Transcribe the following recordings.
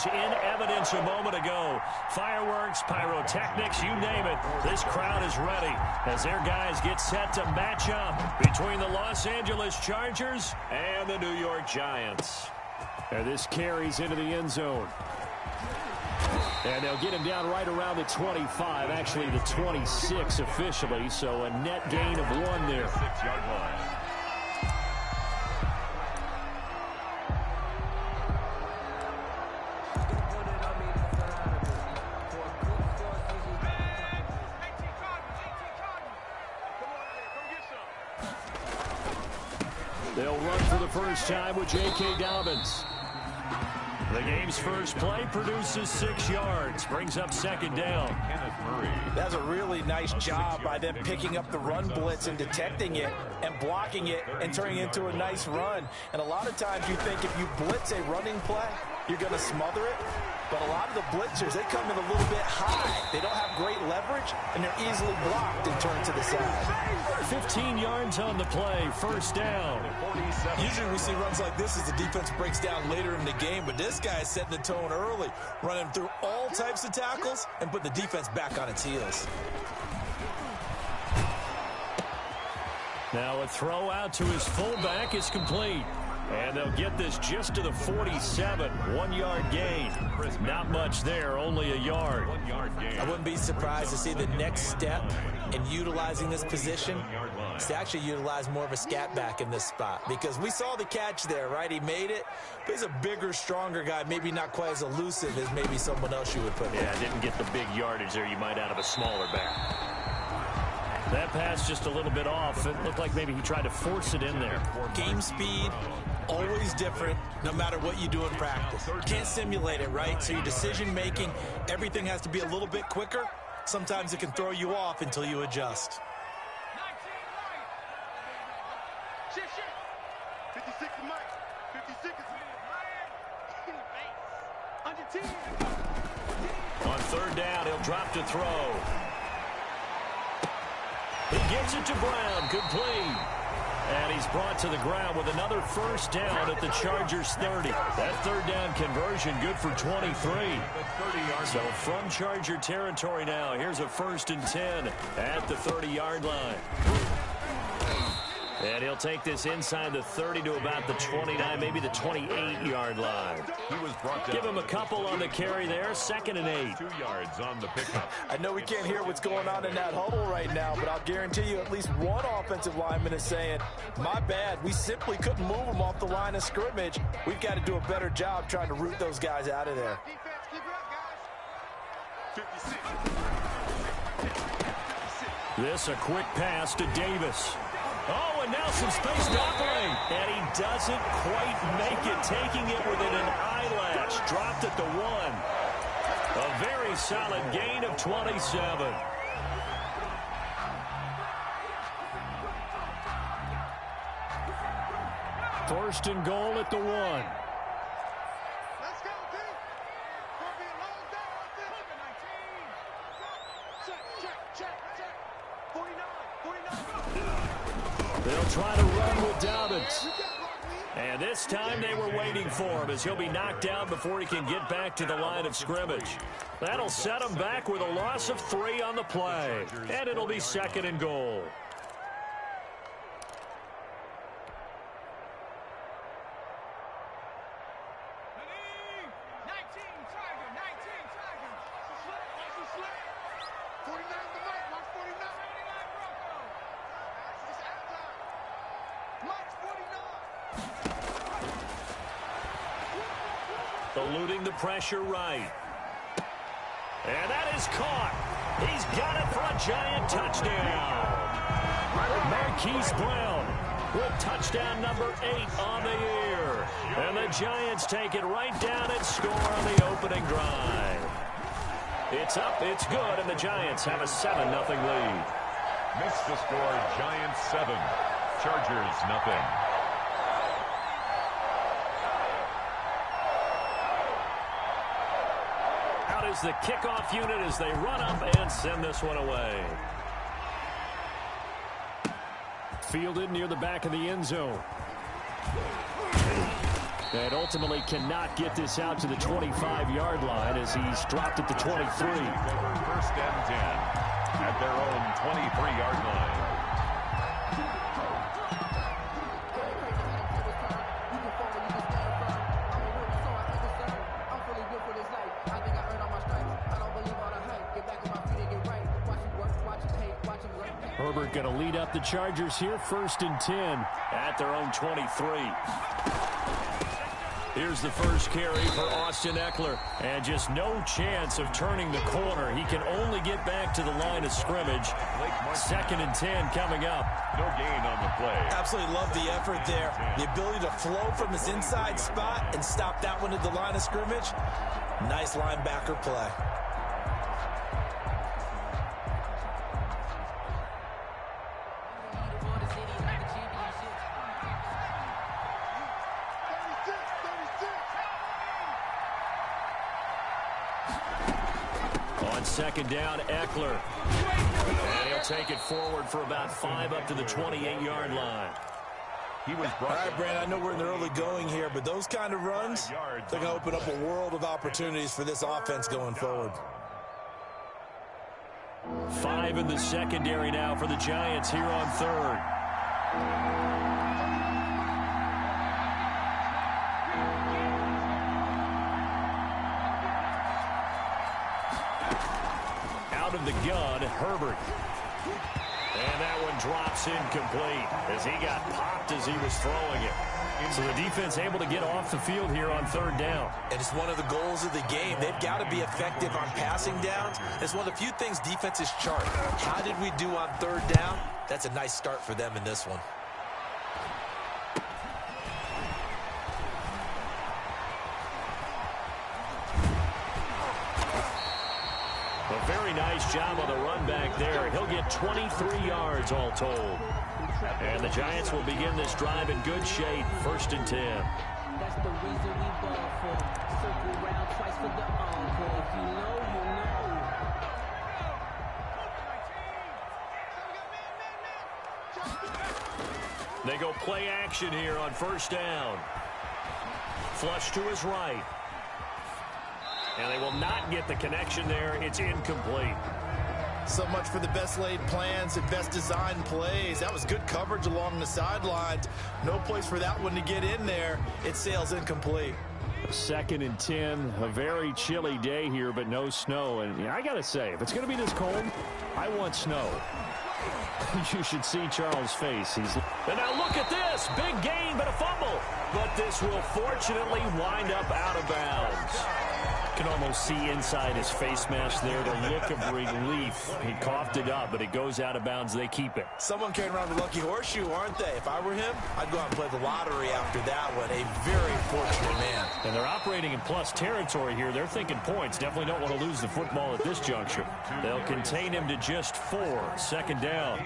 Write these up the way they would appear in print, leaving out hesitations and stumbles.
was in evidence a moment ago. Fireworks, pyrotechnics, you name it. This crowd is ready as their guys get set to match up between the Los Angeles Chargers and the New York Giants. And this carries into the end zone. And they'll get him down right around the 25, actually the 26 officially, so a net gain of 1 there. 6-yard line. They'll run for the first time with J.K. Dobbins. The game's first play produces 6 yards, brings up second down. That's a really nice job by them picking up the run blitz and detecting it and blocking it and turning it into a nice run. And a lot of times you think if you blitz a running play, you're going to smother it. But a lot of the blitzers, they come in a little bit high. They don't have great leverage, and they're easily blocked and turned to the side. 15 yards on the play, first down. Usually we see runs like this as the defense breaks down later in the game, but this guy is setting the tone early, running through all types of tackles and put the defense back on its heels. Now a throw out to his fullback is complete. And they'll get this just to the 47. 1-yard gain. Not much there, only a yard. 1-yard gain. I wouldn't be surprised to see the next step in utilizing this position is to actually utilize more of a scat back in this spot. Because we saw the catch there, right? He made it. But he's a bigger, stronger guy, maybe not quite as elusive as maybe someone else you would put there. Yeah, didn't get the big yardage there you might out of a smaller back. That pass just a little bit off. It looked like maybe he tried to force it in there. Game speed, always different, no matter what you do in practice. Can't simulate it, right? So your decision-making, everything has to be a little bit quicker. Sometimes it can throw you off until you adjust. 56 to Mike. 56 is On third down, he'll drop to throw. He gives it to Brown, complete. And he's brought to the ground with another first down at the Chargers 30. That third down conversion good for 23. So from Charger territory now, here's a 1st and 10 at the 30-yard line. And he'll take this inside the 30 to about the 29, maybe the 28-yard line. He was brought down. Give him a couple on the carry there, 2nd and 8. 2 yards on the pickup. I know we can't hear what's going on in that huddle right now, but I'll guarantee you at least one offensive lineman is saying, my bad, we simply couldn't move them off the line of scrimmage. We've got to do a better job trying to root those guys out of there. defense. Keep it up, guys. 56. This a quick pass to Davis. Oh, and now some space to operate. And he doesn't quite make it, taking it within an eyelash. Dropped at the 1. A very solid gain of 27. First and goal at the 1. Let's go, D. Gonna be a long day out there. 19. Check. 49. They'll try to run with Dobbins. And this time they were waiting for him as he'll be knocked down before he can get back to the line of scrimmage. That'll set him back with a loss of 3 on the play. And it'll be 2nd and goal. Eluding the pressure right. And that is caught. He's got it for a Giant touchdown. Marquise Brown with touchdown number 8 on the year. And the Giants take it right down and score on the opening drive. It's up, it's good, and the Giants have a 7-0 lead. Missed the score, Giants 7, Chargers nothing. Out is the kickoff unit as they run up and send this one away. Fielded near the back of the end zone. And ultimately cannot get this out to the 25-yard line as he's dropped at the 23. First and 10 at their own 23-yard line. Herbert going to lead up the Chargers here, 1st and 10 at their own 23. Here's the first carry for Austin Ekeler, and just no chance of turning the corner. He can only get back to the line of scrimmage. 2nd and 10 coming up. No gain on the play. Absolutely love the effort there. The ability to flow from his inside spot and stop that one at the line of scrimmage. Nice linebacker play. On 2nd down, Ekeler. And he'll take it forward for about 5 up to the 28-yard line. He was All right, Brandon, I know we're in the early going here, but those kind of runs, they're going to open up a world of opportunities for this offense going forward. 5 in the secondary now for the Giants here on 3rd. Out of the gun, Herbert. And that one drops incomplete as he got popped as he was throwing it. So the defense able to get off the field here on 3rd down. And it's one of the goals of the game. They've got to be effective on passing downs. It's one of the few things defenses chart. How did we do on 3rd down? That's a nice start for them in this one. A very nice job on the run back there. He'll get 23 yards all told. And the Giants will begin this drive in good shape. 1st and 10. That's the reason we ball for. Circle round twice for the encore. If you know, you know. They go play action here on 1st down. Flush to his right. And they will not get the connection there. It's incomplete. So much for the best laid plans and best designed plays. That was good coverage along the sidelines. No place for that one to get in there. It sails incomplete. 2nd and 10. A very chilly day here, but no snow. And I got to say, if it's going to be this cold, I want snow. You should see Charles' face. And now look at this. Big gain, but a fumble. But this will fortunately wind up out of bounds. You can almost see inside his face mask there the look of relief. He coughed it up, but it goes out of bounds. They keep it. Someone carrying around the lucky horseshoe, aren't they? If I were him, I'd go out and play the lottery after that one. A very fortunate man. And they're operating in plus territory here. They're thinking points. Definitely don't want to lose the football at this juncture. They'll contain him to just 4. 2nd down.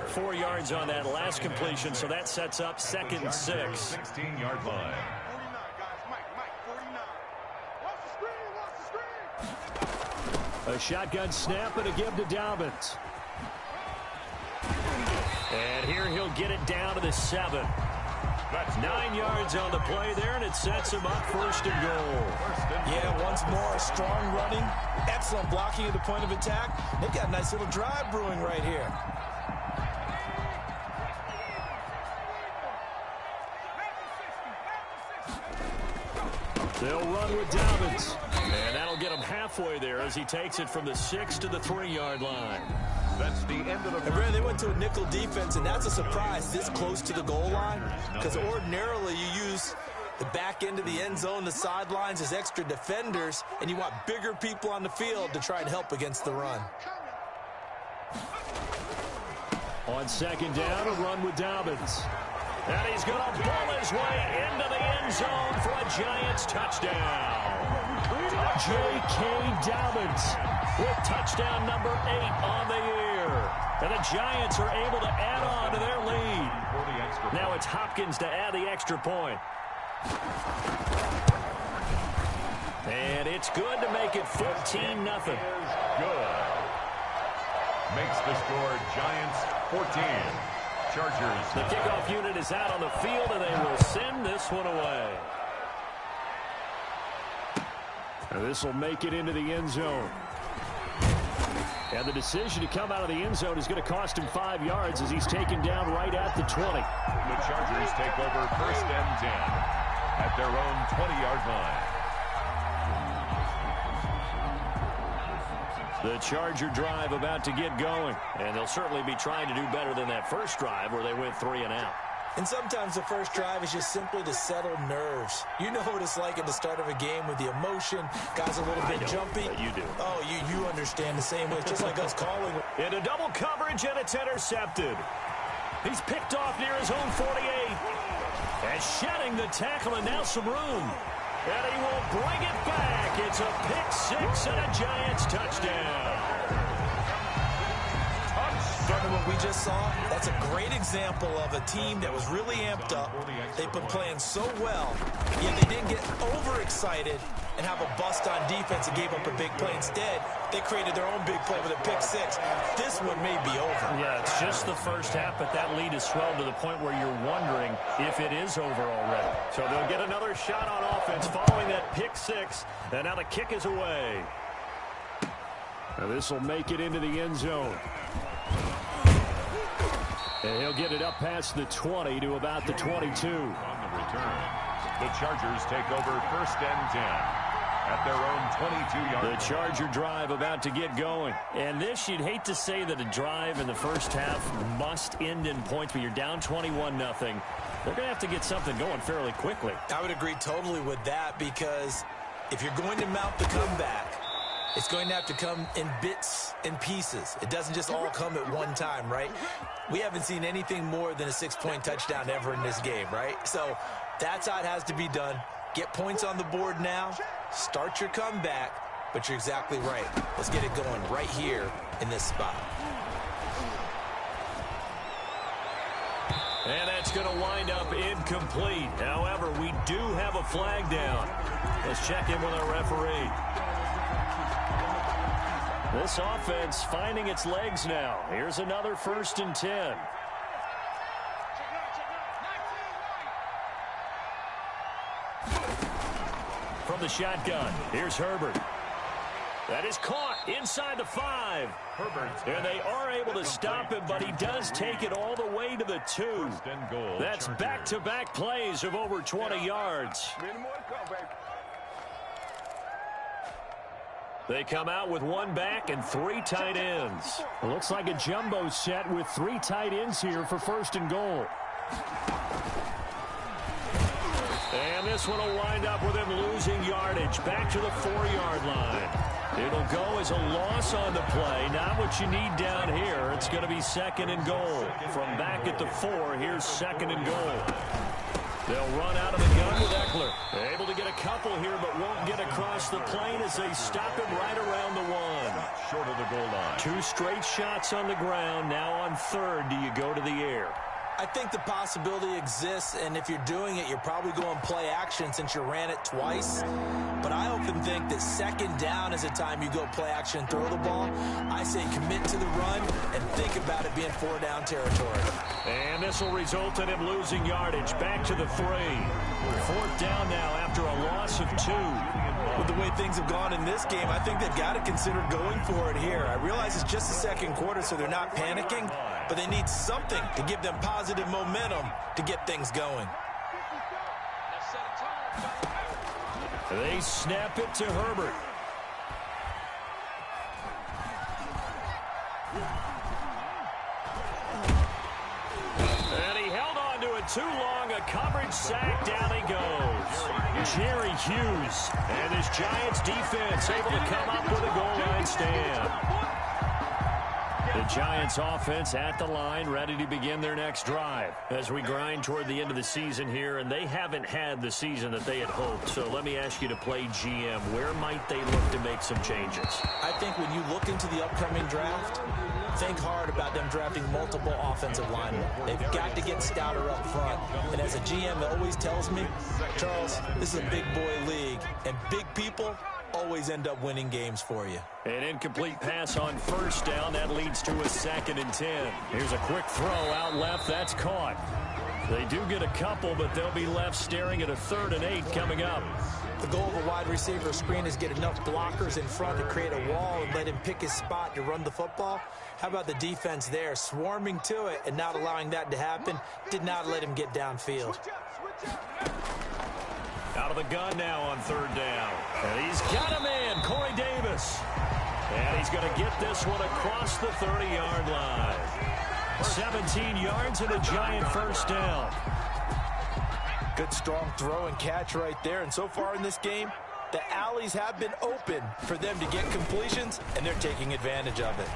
4 yards on that last completion, so that sets up 2nd and 6. 16-yard line. A shotgun snap and a give to Dobbins. And here he'll get it down to the 7. That's 9 yards on the play there, and it sets him up 1st and goal. Yeah, once more, strong running, excellent blocking at the point of attack. They've got a nice little drive brewing right here. They'll run with Dobbins. And that'll get him halfway there as he takes it from the 6 to the 3-yard line. That's the end of the And Brandon, they went to a nickel defense, and that's a surprise this close to the goal line, because ordinarily you use the back end of the end zone, the sidelines as extra defenders, and you want bigger people on the field to try and help against the run. On 2nd down, a run with Dobbins. And he's going to pull his way into the end zone for a Giants touchdown. J.K. Dobbins with touchdown number 8 on the year. And the Giants are able to add on to their lead. Now it's Hopkins to add the extra point. And it's good to make it 14-0. Good. Makes the score Giants 14. Chargers. The kickoff unit is out on the field, and they will send this one away. This will make it into the end zone. And the decision to come out of the end zone is going to cost him 5 yards as he's taken down right at the 20. The Chargers take over 1st and 10 at their own 20-yard line. The Charger drive about to get going. And they'll certainly be trying to do better than that first drive where they went 3 and out. And sometimes the first drive is just simply to settle nerves. You know what it's like at the start of a game with the emotion. Guys a little bit jumpy. You do. Oh, you understand the same way. It's just like us calling. Into double coverage, and it's intercepted. He's picked off near his own 48. And shedding the tackle, and now some room. And he will bring it back. It's a pick-6 and a Giants touchdown. From what we just saw, that's a great example of a team that was really amped up. They've been playing so well, yet they didn't get overexcited and have a bust on defense and gave up a big play. Instead, they created their own big play with a pick-6. This one may be over. Yeah, it's just the first half, but that lead has swelled to the point where you're wondering if it is over already. So they'll get another shot on offense following that pick-6, and now the kick is away. Now this will make it into the end zone. And he'll get it up past the 20 to about the 22. On the return, the Chargers take over 1st and 10 at their own 22-yard line. The Charger drive about to get going. And this, you'd hate to say that a drive in the first half must end in points, but you're down 21-0. They're going to have to get something going fairly quickly. I would agree totally with that, because if you're going to mount the comeback, it's going to have to come in bits and pieces. It doesn't just all come at one time, right? We haven't seen anything more than a 6-point touchdown ever in this game, right? So that's how it has to be done. Get points on the board now. Start your comeback. But you're exactly right. Let's get it going right here in this spot. And that's going to wind up incomplete. However, we do have a flag down. Let's check in with our referee. This offense finding its legs now. Here's another 1st and 10. From the shotgun, here's Herbert. That is caught inside the 5. Herbert. And they are able to stop him, but he does take it all the way to the 2. 1st and goal, That's Chargers. back-to-back plays of over 20 yards. They come out with 1 back and 3 tight ends. It looks like a jumbo set with 3 tight ends here for 1st and goal. And this one will wind up with him losing yardage back to the 4-yard line. It'll go as a loss on the play. Not what you need down here. It's going to be 2nd and goal. From back at the 4, here's 2nd and goal. They'll run out of the gun with Eckler. Able to get a couple here, but won't get across the plane as they stop him right around the 1. Short of the goal line. 2 straight shots on the ground. Now on 3rd, do you go to the air? I think the possibility exists, and if you're doing it, you're probably going play action since you ran it twice. But I often think that 2nd down is a time you go play action and throw the ball. I say commit to the run and think about it being 4-down territory. And this will result in him losing yardage back to the 3. 4th down now after a loss of 2. With the way things have gone in this game, I think they've got to consider going for it here. I realize it's just the 2nd quarter, so they're not panicking, but they need something to give them positive momentum to get things going. They snap it to Herbert. And he held on to it too long. A coverage sack. Down he goes. Jerry Hughes. And his Giants defense able to come up with a goal line stand. The Giants offense at the line, ready to begin their next drive as we grind toward the end of the season here, and they haven't had the season that they had hoped. So let me ask you to play GM. Where might they look to make some changes? I think when you look into the upcoming draft, think hard about them drafting multiple offensive linemen. They've got to get stouter up front. And as a GM that always tells me, Charles, this is a big boy league, and big people always end up winning games for you. An incomplete pass on 1st down. That leads to a 2nd and 10. Here's a quick throw out left. That's caught. They do get a couple, but they'll be left staring at a 3rd and 8 coming up. The goal of a wide receiver screen is get enough blockers in front to create a wall and let him pick his spot to run the football. How about the defense there, swarming to it and not allowing that to happen? Did not let him get downfield. Out of the gun now on 3rd down. And he's got him in, Corey Davis. And he's going to get this one across the 30-yard line. 17 yards and a giant first down. Good strong throw and catch right there. And so far in this game, the alleys have been open for them to get completions, and they're taking advantage of it.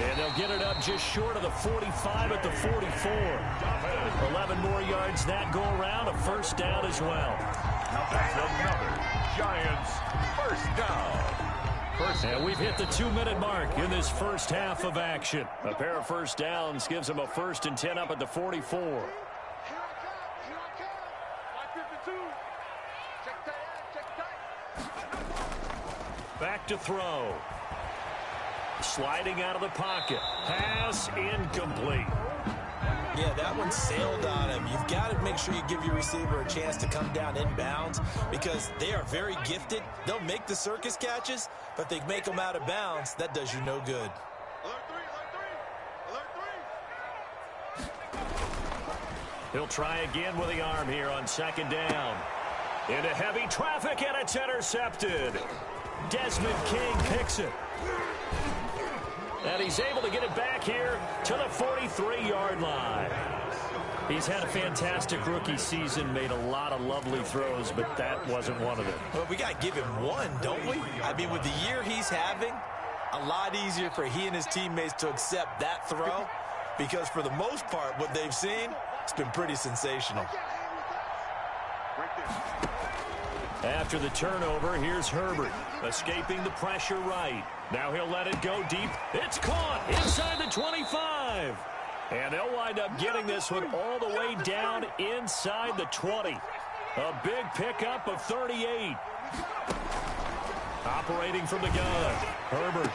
And they'll get it up just short of the 45 at the 44. 11 more yards that go around, a first down as well. That's another Giants first down. And we've hit the 2-minute mark in this first half of action. A pair of first downs gives them a 1st and 10 up at the 44. Back to throw. Sliding out of the pocket. Pass incomplete. Yeah, that one sailed on him. You've got to make sure you give your receiver a chance to come down inbounds because they are very gifted. They'll make the circus catches, but if they make them out of bounds, that does you no good. He'll try again with the arm here on 2nd down. Into heavy traffic, and it's intercepted. Desmond King picks it. And he's able to get it back here to the 43-yard line. He's had a fantastic rookie season, made a lot of lovely throws, but that wasn't one of them. Well, we got to give him one, don't we? I mean, with the year he's having, a lot easier for he and his teammates to accept that throw because for the most part, what they've seen, it's been pretty sensational. After the turnover, here's Herbert, escaping the pressure right. Now he'll let it go deep. It's caught inside the 25. And they'll wind up getting this one all the way down inside the 20. A big pickup of 38. Operating from the gun, Herbert.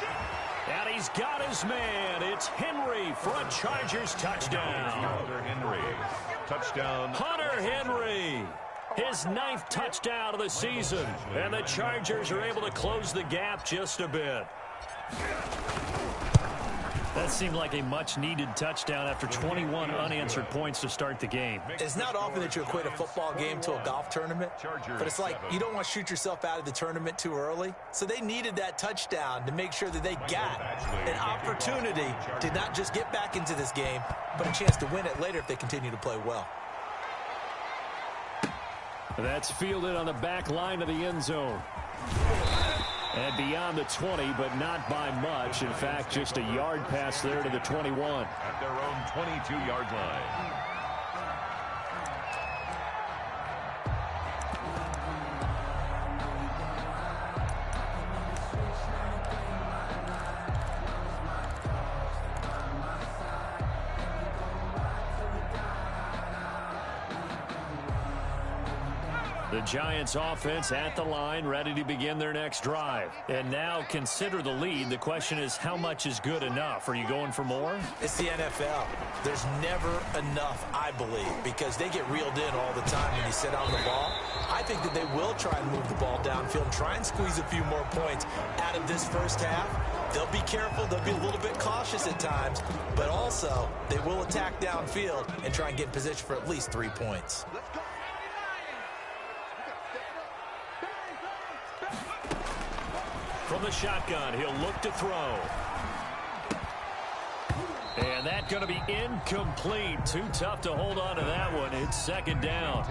And he's got his man. It's Henry for a Chargers touchdown. Hunter Henry. Touchdown. Hunter Henry. His 9th touchdown of the season. And the Chargers are able to close the gap just a bit. That seemed like a much-needed touchdown after 21 unanswered points to start the game. It's not often that you equate a football game to a golf tournament, but it's like you don't want to shoot yourself out of the tournament too early. So they needed that touchdown to make sure that they got an opportunity to not just get back into this game, but a chance to win it later if they continue to play well. That's fielded on the back line of the end zone. And beyond the 20, but not by much. In fact, just a yard pass there to the 21. At their own 22-yard line. The Giants offense at the line, ready to begin their next drive. And now consider the lead. The question is, how much is good enough? Are you going for more? It's the NFL. There's never enough, I believe, because they get reeled in all the time when you sit on the ball. I think that they will try and move the ball downfield, try and squeeze a few more points out of this first half. They'll be careful. They'll be a little bit cautious at times, but also they will attack downfield and try and get in position for at least 3 points. From the shotgun, he'll look to throw. And that's going to be incomplete. Too tough to hold on to that one. It's 2nd down.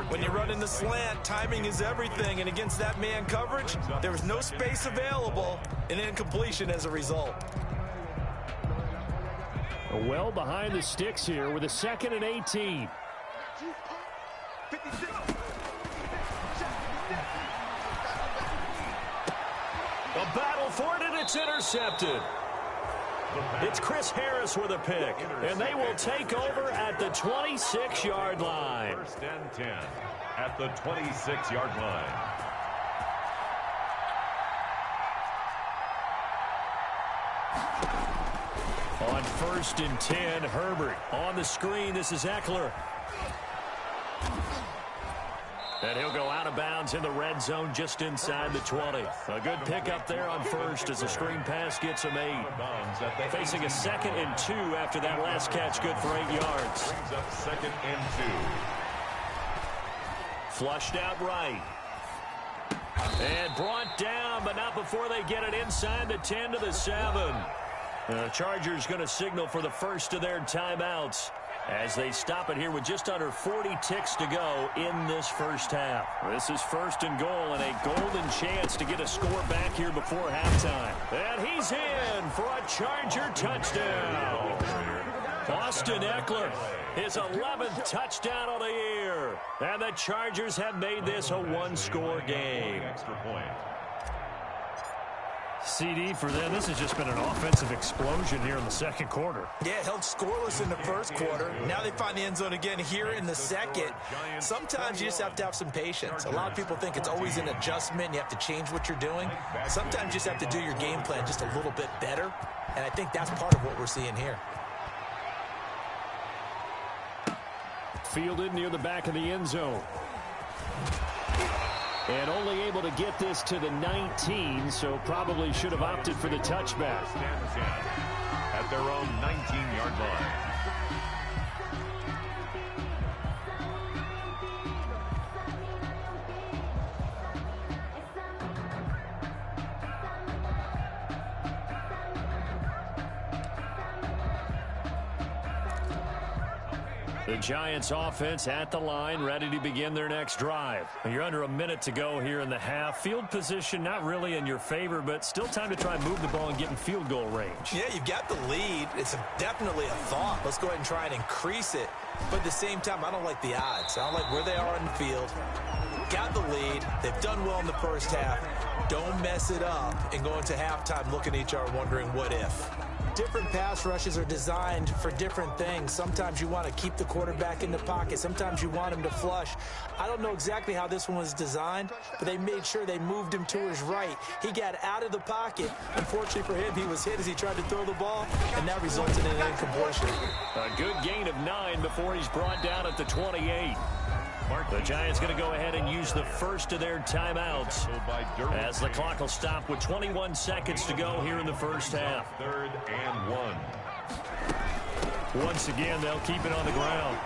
When you run in the slant, timing is everything. And against that man coverage, there was no space available. An incompletion as a result. Well behind the sticks here with a 2nd and 18. A battle for it, and it's intercepted. It's Chris Harris with a pick, and they will take over at the 26-yard line. 1st and 10 at the 26-yard line. On 1st and 10, Herbert. On the screen, this is Eckler. And he'll go out of bounds in the red zone just inside the 20. A good pickup there on 1st as the screen pass gets him 8. Facing a 2nd and 2 after that last catch, good for 8 yards. Brings up 2nd and 2. Flushed out right. And brought down, but not before they get it inside the 10 to the 7. The Chargers going to signal for the first of their timeouts as they stop it here with just under 40 ticks to go in this first half. This is 1st and goal and a golden chance to get a score back here before halftime. And he's in for a Charger touchdown. Austin Eckler, his 11th touchdown of the year. And the Chargers have made this a one-score game. Extra point. CD for them, this has just been an offensive explosion here in the second quarter. Yeah, held scoreless in the first quarter. Now they find the end zone again here in the second. Sometimes you just have to have some patience. A lot of people think it's always an adjustment. You have to change what you're doing. Sometimes you just have to do your game plan just a little bit better. And I think that's part of what we're seeing here. Fielded near the back of the end zone. And only able to get this to the 19, so probably should have opted for the touchback. At their own 19-yard line. The Giants offense at the line, ready to begin their next drive. You're under a minute to go here in the half. Field position not really in your favor, but still time to try and move the ball and get in field goal range. Yeah, you've got the lead. It's definitely a thought. Let's go ahead and try and increase it. But at the same time, I don't like the odds. I don't like where they are on the field. Got the lead. They've done well in the first half. Don't mess it up and go into halftime looking at each other wondering what if. Different pass rushes are designed for different things. Sometimes you want to keep the quarterback in the pocket. Sometimes you want him to flush. I don't know exactly how this one was designed, but they made sure they moved him to his right. He got out of the pocket. Unfortunately for him, he was hit as he tried to throw the ball, and that resulted in an incompletion. A good gain of 9 before he's brought down at the 28. The Giants going to go ahead and use the first of their timeouts as the clock will stop with 21 seconds to go here in the first half. 3rd and 1. Once again, they'll keep it on the ground.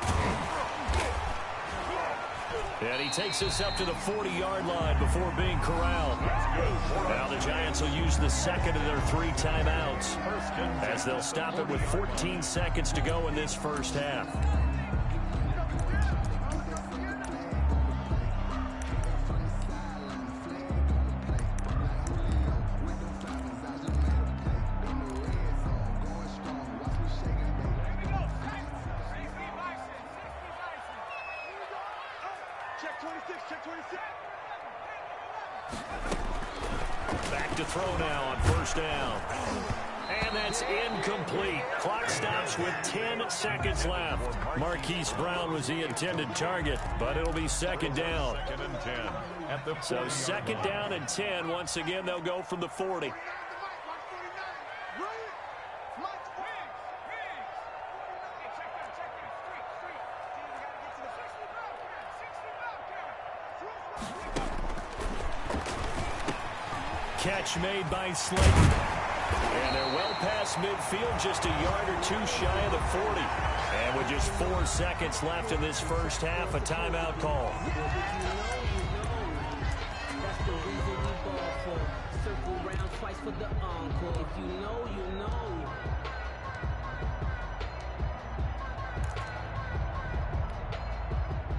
And he takes this up to the 40-yard line before being corralled. Now the Giants will use the second of their 3 timeouts as they'll stop it with 14 seconds to go in this first half. Back to throw now on first down. And that's incomplete. Clock stops with 10 seconds left. Marquise Brown was the intended target, but it'll be second down. 2nd and 10. At the So second down and 10. Once again, they'll go from the 40. Catch made by Slayton. And they're well past midfield, just a yard or 2 shy of the 40. And with just 4 seconds left in this first half, a timeout call. That's the reason we ball for. Circle round twice for the encore. If you know, you know.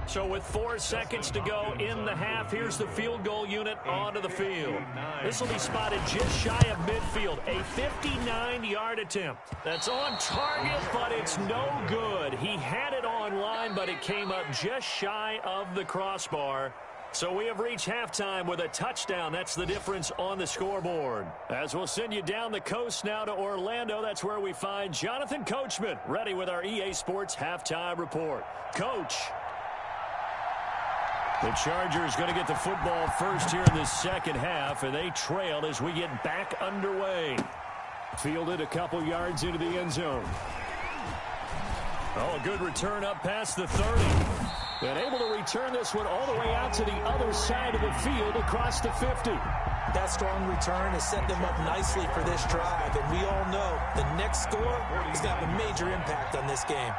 So with 4 seconds to go in the half, here's the field goal unit onto the field. This will be spotted just shy of midfield. A 59-yard attempt. That's on target, but it's no good. He had it on line, but it came up just shy of the crossbar. So we have reached halftime with a touchdown. That's the difference on the scoreboard. As we'll send you down the coast now to Orlando, that's where we find Jonathan Coachman, ready with our EA Sports halftime report. Coach. The Chargers going to get the football first here in this second half, and they trailed as we get back underway. Fielded a couple yards into the end zone. Oh, a good return up past the 30. And able to return this one all the way out to the other side of the field across the 50. That strong return has set them up nicely for this drive. And we all know the next score is going to have a major impact on this game.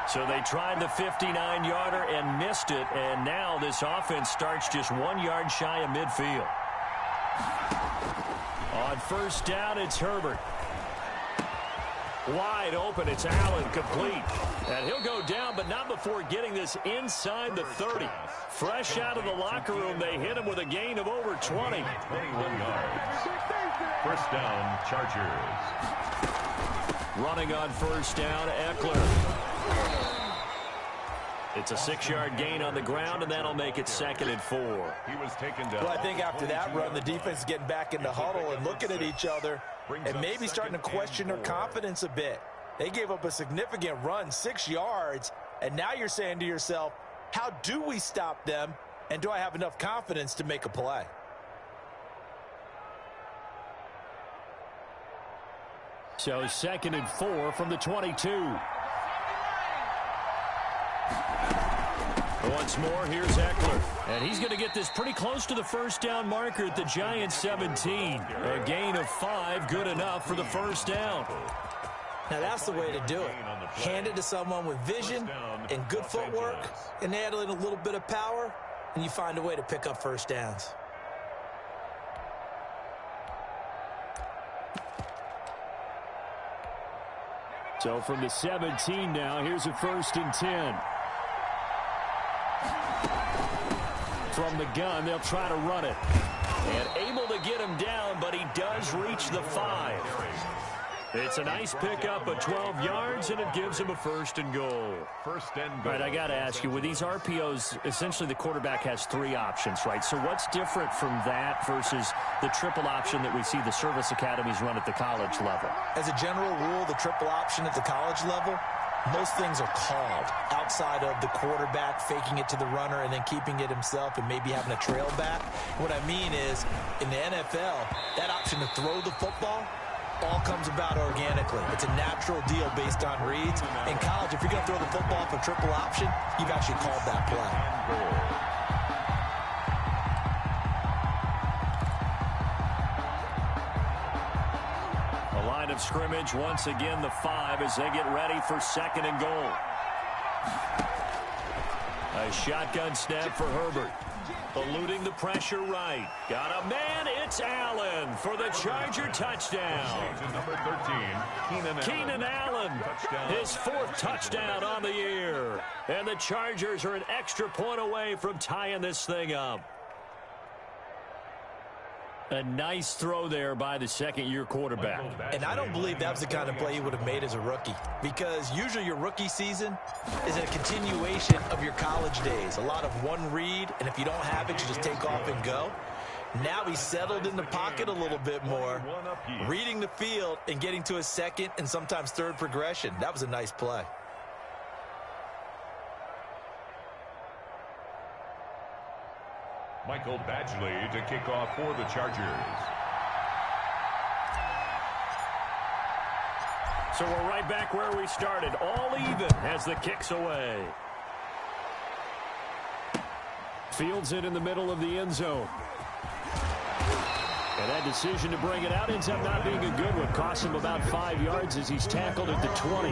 So they tried the 59-yarder and missed it. And now this offense starts just 1 yard shy of midfield. On first down, it's Herbert. Wide open, it's Allen, complete. And he'll go down, but not before getting this inside the 30. Fresh out of the locker room, they hit him with a gain of over 20. 21 yards. First down, Chargers. Running on first down, Eckler. It's a 6-yard gain on the ground, and that'll make it 2nd and 4. He was taken down. Well, I think after that run, the defense is getting back in the huddle and looking at each other and maybe starting to question their confidence a bit. They gave up a significant run, 6 yards, and now you're saying to yourself, how do we stop them, and do I have enough confidence to make a play? So 2nd and 4 from the 22. Once more, here's Eckler. And he's going to get this pretty close to the first down marker at the Giants 17. A gain of 5, good enough for the first down. Now that's the way to do it. Hand it to someone with vision and good footwork, and add in a little bit of power, and you find a way to pick up first downs. So from the 17 now, here's a 1st and 10. From the gun, they'll try to run it. And able to get him down, but he does reach the 5. It's a nice pickup of 12 yards, and it gives him a 1st and goal. First and goal. All right, I got to ask you, with these RPOs, essentially the quarterback has 3 options, right? So what's different from that versus the triple option that we see the service academies run at the college level? As a general rule, the triple option at the college level, most things are called outside of the quarterback faking it to the runner and then keeping it himself and maybe having a trail back. What I mean is, in the NFL, that option to throw the football all comes about organically. It's a natural deal based on reads. In college, if you're going to throw the football for triple option, you've actually called that play. The line of scrimmage, once again, the 5 as they get ready for 2nd and goal. A shotgun snap for Herbert. Eluding the pressure right. Got a man, it's Allen for the Charger touchdown. Number 13, Keenan Allen, his 4th touchdown on the year. And the Chargers are an extra point away from tying this thing up. A nice throw there by the 2nd-year quarterback. And I don't believe that was the kind of play he would have made as a rookie, because usually your rookie season is a continuation of your college days. A lot of one read, and if you don't have it, you just take off and go. Now he's settled in the pocket a little bit more, reading the field and getting to his 2nd and sometimes 3rd progression. That was a nice play. Michael Badgley to kick off for the Chargers. So we're right back where we started. All even as the kick's away. Fields it in the middle of the end zone. And that decision to bring it out ends up not being a good one. Costs him about 5 yards as he's tackled at the 20.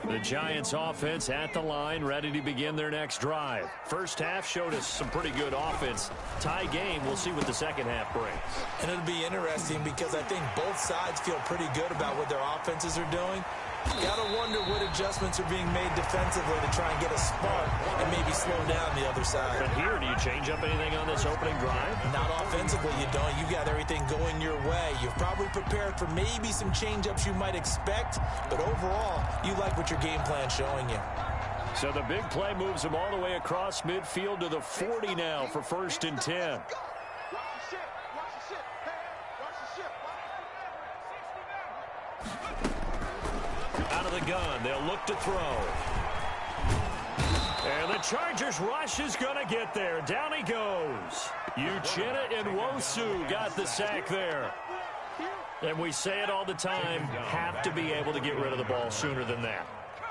The Giants offense at the line, ready to begin their next drive. First half showed us some pretty good offense. Tie game, we'll see what the second half brings. And it'll be interesting because I think both sides feel pretty good about what their offenses are doing. Gotta wonder what adjustments are being made defensively to try and get a spark and maybe slow down the other side. But here, do you change up anything on this opening drive? Not offensively, you don't. You got everything going your way. You've probably prepared for maybe some change-ups you might expect, but overall, you like what your game plan's showing you. So the big play moves them all the way across midfield to the 40 now for 1st and 10. Out of the gun, they'll look to throw. And the Chargers rush is going to get there. Down he goes. Uchenna Nwosu got the sack there. And we say it all the time, have to be able to get rid of the ball sooner than that.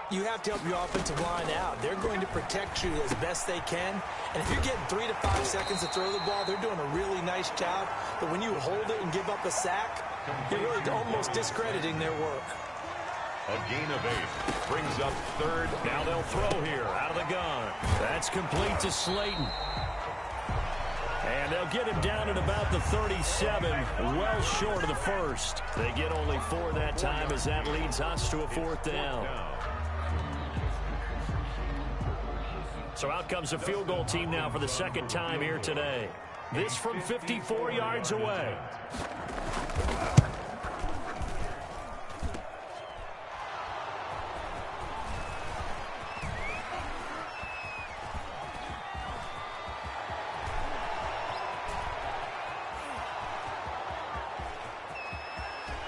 You have to help your offensive line out. They're going to protect you as best they can. And if you're getting 3 to 5 seconds to throw the ball, they're doing a really nice job. But when you hold it and give up a sack, you're really almost discrediting their work. A gain of 8 brings up third. Now they'll throw here out of the gun. That's complete to Slayton. And they'll get him down at about the 37, well short of the first. They get only 4 that time as that leads us to a 4th down. So out comes the field goal team now for the second time here today. This from 54 yards away.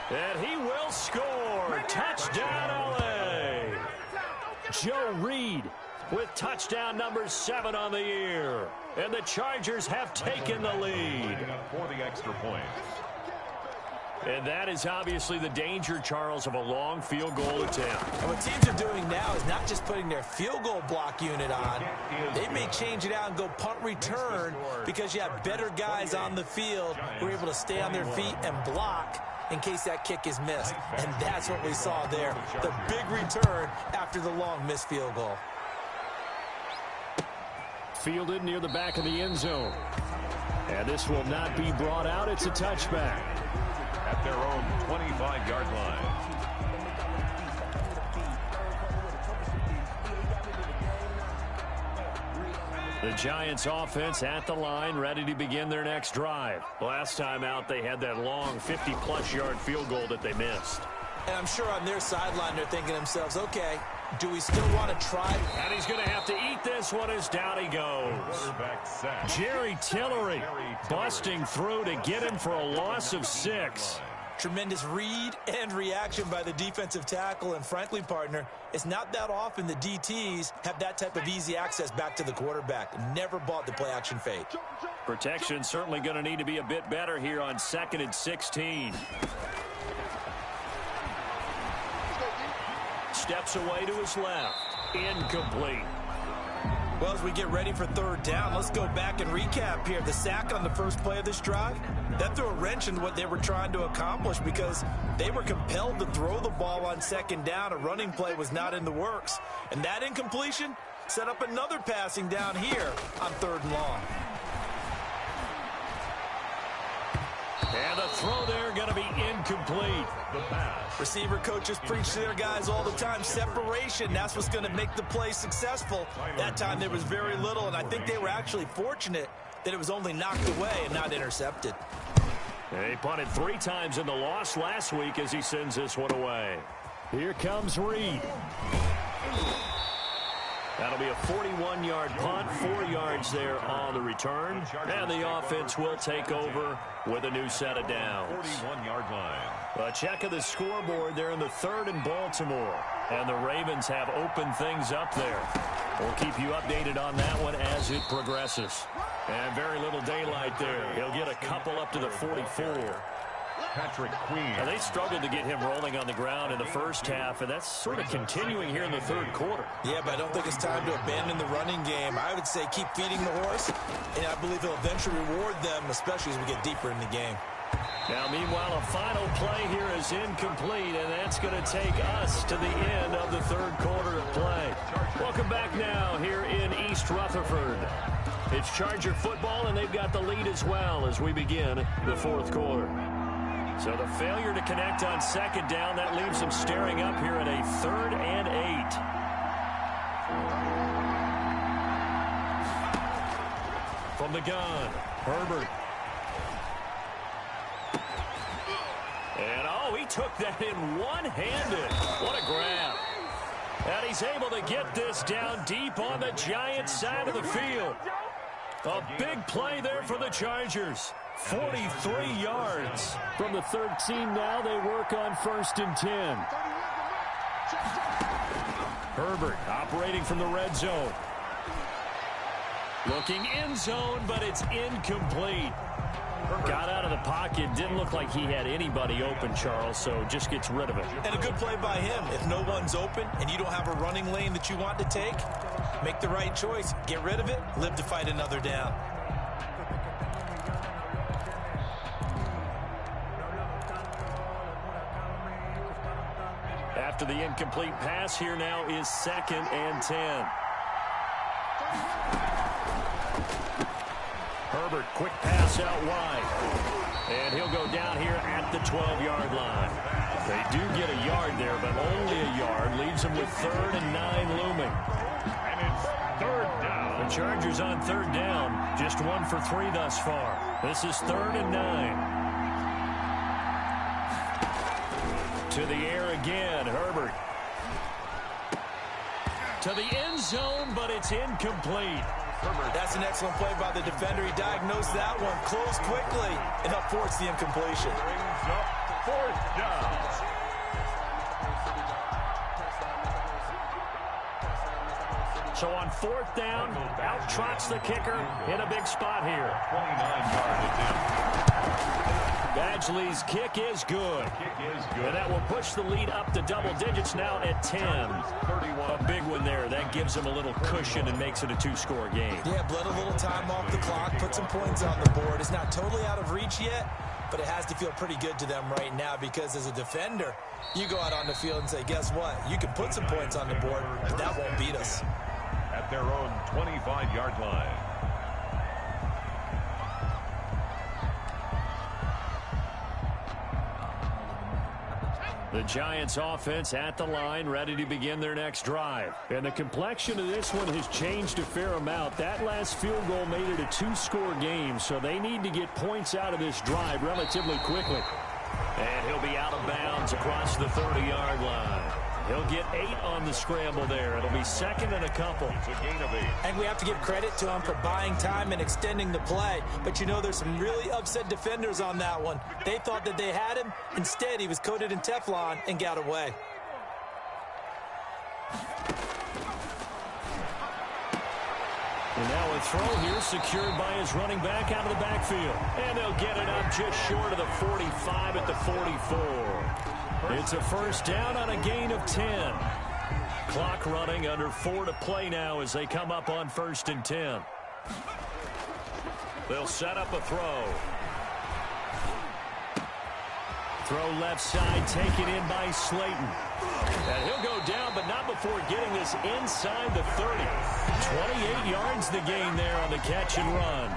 And he will score. Touchdown, L.A. Joe Reed with touchdown number 7 on the year. And the Chargers have taken the lead. For the extra point. And that is obviously the danger, Charles, of a long field goal attempt. And what teams are doing now is not just putting their field goal block unit on. They may change it out and go punt return because you have better guys on the field who are able to stay on their feet and block in case that kick is missed. And that's what we saw there. The big return after the long missed field goal. Fielded near the back of the end zone. And this will not be brought out. It's a touchback. At their own 25-yard line. The Giants offense at the line, ready to begin their next drive. Last time out, they had that long 50-plus yard field goal that they missed. And I'm sure on their sideline, they're thinking to themselves, okay, do we still want to try? And he's going to have to eat this one as down he goes. Jerry Tillery busting through to get him for a loss of 6. Tremendous read and reaction by the defensive tackle. And frankly, partner, it's not that often the DTs have that type of easy access back to the quarterback. Never bought the play-action fake. Protection certainly going to need to be a bit better here on 2nd and 16. Steps away to his left. Incomplete. Well, as we get ready for 3rd down, let's go back and recap here. The sack on the first play of this drive, that threw a wrench in what they were trying to accomplish because they were compelled to throw the ball on 2nd down. A running play was not in the works. And that incompletion set up another passing down here on 3rd and long. And the throw there going to be incomplete. The pass. Receiver coaches preach to their guys all the time. Separation, that's what's going to make the play successful. That time there was very little, and I think they were actually fortunate that it was only knocked away and not intercepted. And he punted 3 times in the loss last week as he sends this one away. Here comes Reed. That'll be a 41-yard punt, 4 yards there on the return. And the offense will take over with a new set of downs. 41-yard line. A check of the scoreboard there in the 3rd in Baltimore. And the Ravens have opened things up there. We'll keep you updated on that one as it progresses. And very little daylight there. He'll get a couple up to the 44. Patrick Queen. And they struggled to get him rolling on the ground in the first half, and that's sort of continuing here in the 3rd quarter. Yeah, but I don't think it's time to abandon the running game. I would say keep feeding the horse, and I believe he'll eventually reward them, especially as we get deeper in the game. Now, meanwhile, a final play here is incomplete, and that's going to take us to the end of the 3rd quarter of play. Welcome back now here in East Rutherford. It's Charger football, and they've got the lead as well as we begin the 4th quarter. So the failure to connect on 2nd down, that leaves them staring up here at a 3rd and 8. From the gun, Herbert. And, oh, he took that in one-handed. What a grab. And he's able to get this down deep on the Giants' side of the field. A big play there for the Chargers. 43 yards. From the 13 now, they work on 1st and 10. Herbert operating from the red zone. Looking end zone, but it's incomplete. Got out of the pocket. Didn't look like he had anybody open, Charles, so just gets rid of it. And a good play by him. If no one's open and you don't have a running lane that you want to take, make the right choice. Get rid of it. Live to fight another down. After the incomplete pass, here now is 2nd and 10. Herbert, quick pass out wide. And he'll go down here at the 12-yard line. They do get a yard there, but only a yard. Leaves them with 3rd and 9 looming. And it's 3rd down. The Chargers on 3rd down. Just 1 for 3 thus far. This is 3rd and 9. To the air again, Herbert. To the end zone, but it's incomplete. That's an excellent play by the defender. He diagnosed that one, closed quickly, and helped force the incompletion. Brings up 4th down. So on 4th down, out trots the kicker in a big spot here. 29-yard attempt. Badgley's kick is good. And that will push the lead up to double digits now at 10. A big one there. That gives them a little cushion and makes it a 2-score game. Yeah, bled a little time off the clock, put some points on the board. It's not totally out of reach yet, but it has to feel pretty good to them right now because as a defender, you go out on the field and say, guess what? You can put some points on the board, but that won't beat us. At their own 25-yard line. The Giants offense at the line, ready to begin their next drive. And the complexion of this one has changed a fair amount. That last field goal made it a 2-score game, so they need to get points out of this drive relatively quickly. And he'll be out of bounds across the 30-yard line. He'll get 8 on the scramble there. It'll be 2nd and a couple. It's a gain of 8. And we have to give credit to him for buying time and extending the play. But you know, there's some really upset defenders on that one. They thought that they had him. Instead, he was coated in Teflon and got away. And now a throw here secured by his running back out of the backfield. And they'll get it up just short of the 45 at the 44. It's a 1st down on a gain of 10. Clock running, under 4 to play now as they come up on 1st and 10. They'll set up a throw. Throw left side, taken in by Slayton. And he'll go down, but not before getting this inside the 30. 28 yards the gain there on the catch and run.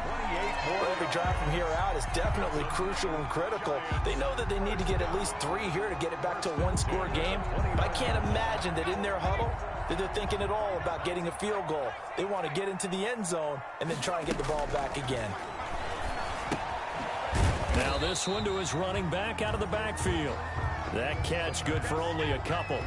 Every drive from here out is definitely crucial and critical. They know that they need to get at least 3 here to get it back to a 1-score game. But I can't imagine that in their huddle that they're thinking at all about getting a field goal. They want to get into the end zone and then try and get the ball back again. Now this one to his running back out of the backfield. That catch good for only a couple.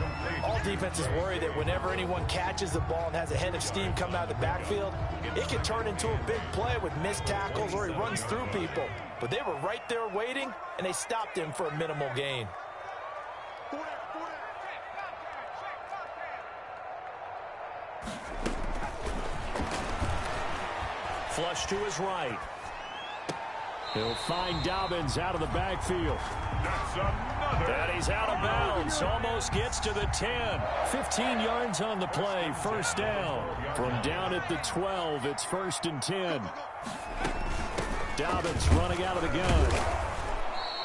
All defenses worry that whenever anyone catches the ball and has a head of steam coming out of the backfield, it can turn into a big play with missed tackles or he runs through people. But they were right there waiting, and they stopped him for a minimal gain. Flush to his right. He'll find Dobbins out of the backfield. That's another. And he's out of bounds. Almost gets to the 10. 15 yards on the play. 1st down. From down at the 12, it's 1st and 10. Dobbins running out of the gun.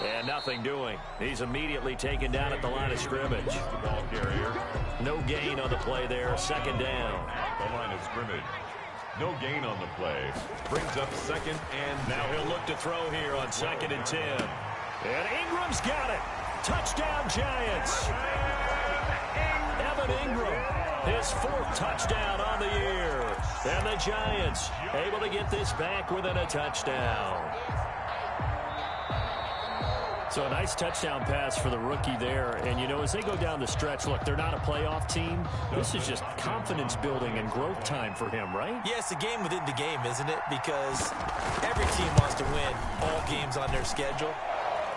And nothing doing. He's immediately taken down at the line of scrimmage. The ball carrier. No gain on the play there. 2nd down. The line of scrimmage. No gain on the play. Brings up 2nd and now he'll look to throw here on 2nd and 10. And Ingram's got it. Touchdown, Giants. Evan Ingram, his 4th touchdown on the year. And the Giants able to get this back within a touchdown. So a nice touchdown pass for the rookie there. And, you know, as they go down the stretch, look, they're not a playoff team. This is just confidence building and growth time for him, right? Yeah, it's a game within the game, isn't it? Because every team wants to win all games on their schedule.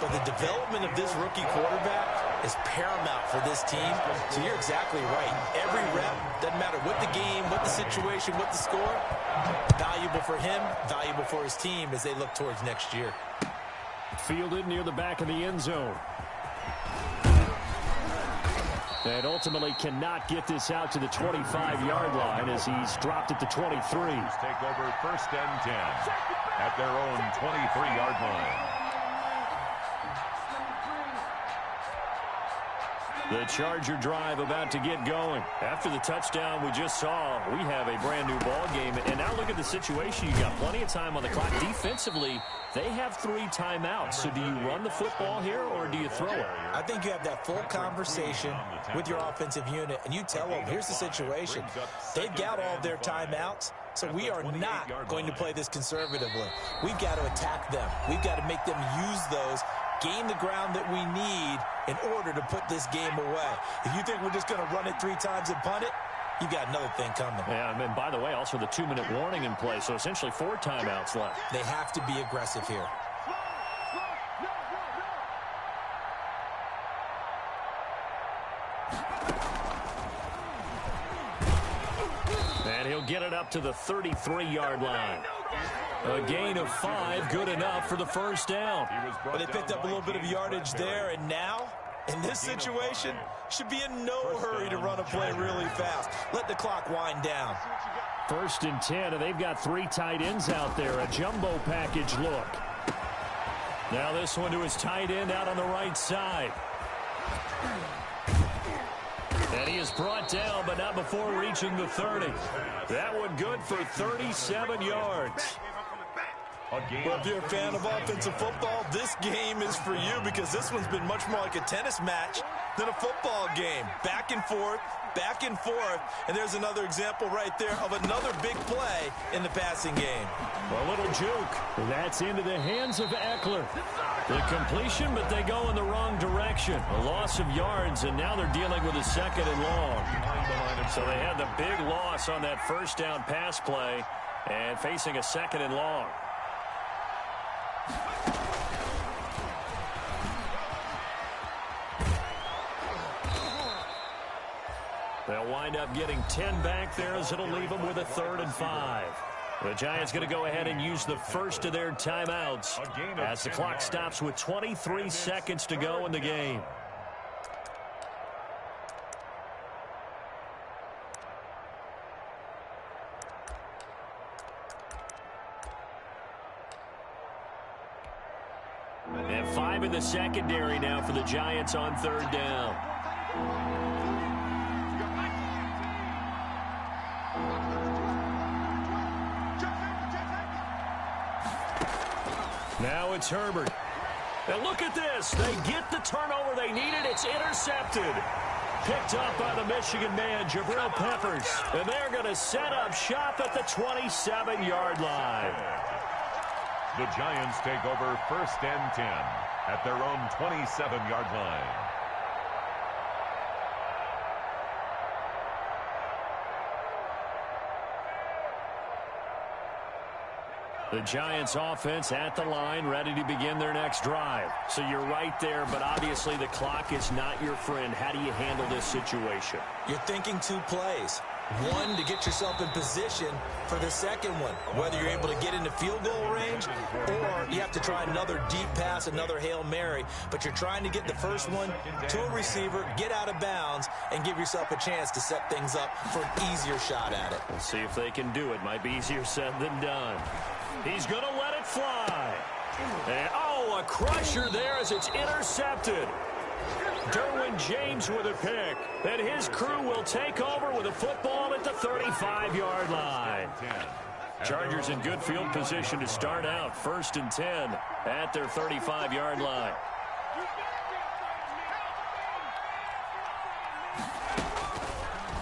But the development of this rookie quarterback is paramount for this team. So you're exactly right. Every rep, doesn't matter what the game, what the situation, what the score, valuable for him, valuable for his team as they look towards next year. Fielded near the back of the end zone. And ultimately cannot get this out to the 25-yard line as he's dropped at the 23. Take over first and 10 at their own 23-yard line. The Charger drive about to get going. After the touchdown we just saw, we have a brand new ball game. And now look at the situation. You got plenty of time on the clock. Defensively, they have 3 timeouts. So do you run the football here or do you throw it? I think you have that full conversation with your offensive unit, and you tell them, here's the situation. They've got all their timeouts, so we are not going to play this conservatively. We've got to attack them. We've got to make them use those, gain the ground that we need in order to put this game away. If you think we're just going to run it 3 times and punt it, you got another thing coming. Yeah, and by the way, also the 2-minute warning in play, so essentially 4 timeouts left. They have to be aggressive here. And he'll get it up to the 33-yard line. A gain of 5, good enough for the first down. But they picked up a little bit of yardage there, and now, in this situation, should be in no hurry to run a play really fast. Let the clock wind down. First and 10, and they've got 3 tight ends out there. A jumbo package look. Now this one to his tight end out on the right side. And he is brought down, but not before reaching the 30. That one good for 37 yards. Well, if you're a fan of offensive football, this game is for you because this one's been much more like a tennis match than a football game. Back and forth, and there's another example right there of another big play in the passing game. A little juke. That's into the hands of Eckler. The completion, but they go in the wrong direction. A loss of yards, and now they're dealing with a 2nd and long. So they had the big loss on that first down pass play and facing a 2nd and long. They'll wind up getting 10 back there as it'll leave them with a 3rd and 5. The Giants going to go ahead and use the first of their timeouts as the clock stops with 23 seconds to go in the game. And 5 in the secondary now for the Giants on 3rd down. Now it's Herbert. And look at this. They get the turnover they needed. It's intercepted. Picked up by the Michigan man, Jabril Peppers. And they're going to set up shop at the 27-yard line. The Giants take over first and 10 at their own 27-yard line. The Giants offense at the line, ready to begin their next drive. So you're right there, but obviously the clock is not your friend. How do you handle this situation? You're thinking 2 plays. One, to get yourself in position for the second one, whether you're able to get into field goal range or you have to try another deep pass, another Hail Mary. But you're trying to get the first one to a receiver, get out of bounds, and give yourself a chance to set things up for an easier shot at it. We'll see if they can do it. Might be easier said than done. He's going to let it fly. And, a crusher there as it's intercepted. Derwin James with a pick. And his crew will take over with a football at the 35-yard line. Chargers in good field position to start out. 1st and 10 at their 35-yard line.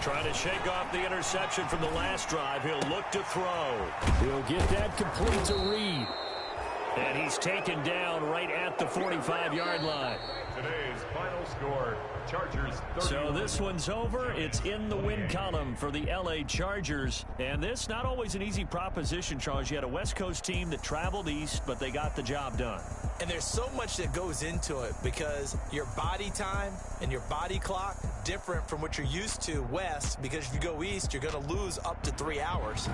Trying to shake off the interception from the last drive. He'll look to throw. He'll get that complete to Reed. And he's taken down right at the 45-yard line. Today's final score, Chargers 30. So this one's over. It's in the win column for the L.A. Chargers. And this, not always an easy proposition, Charles. You had a West Coast team that traveled east, but they got the job done. And there's so much that goes into it because your body time and your body clock different from what you're used to west, because if you go east, you're going to lose up to 3 hours,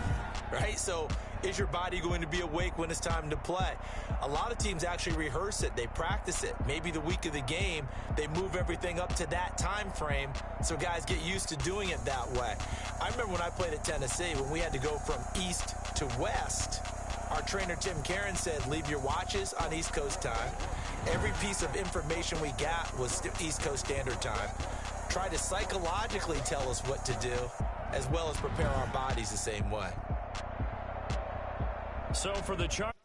right? So is your body going to be awake when it's time to play? A lot of teams actually rehearse it. They practice it. Maybe the week of the game, they move everything up to that time frame so guys get used to doing it that way. I remember when I played at Tennessee, when we had to go from east to west, our trainer, Tim Karen, said, leave your watches on East Coast time. Every piece of information we got was East Coast Standard Time. Try to psychologically tell us what to do, as well as prepare our bodies the same way. So for the Chargers.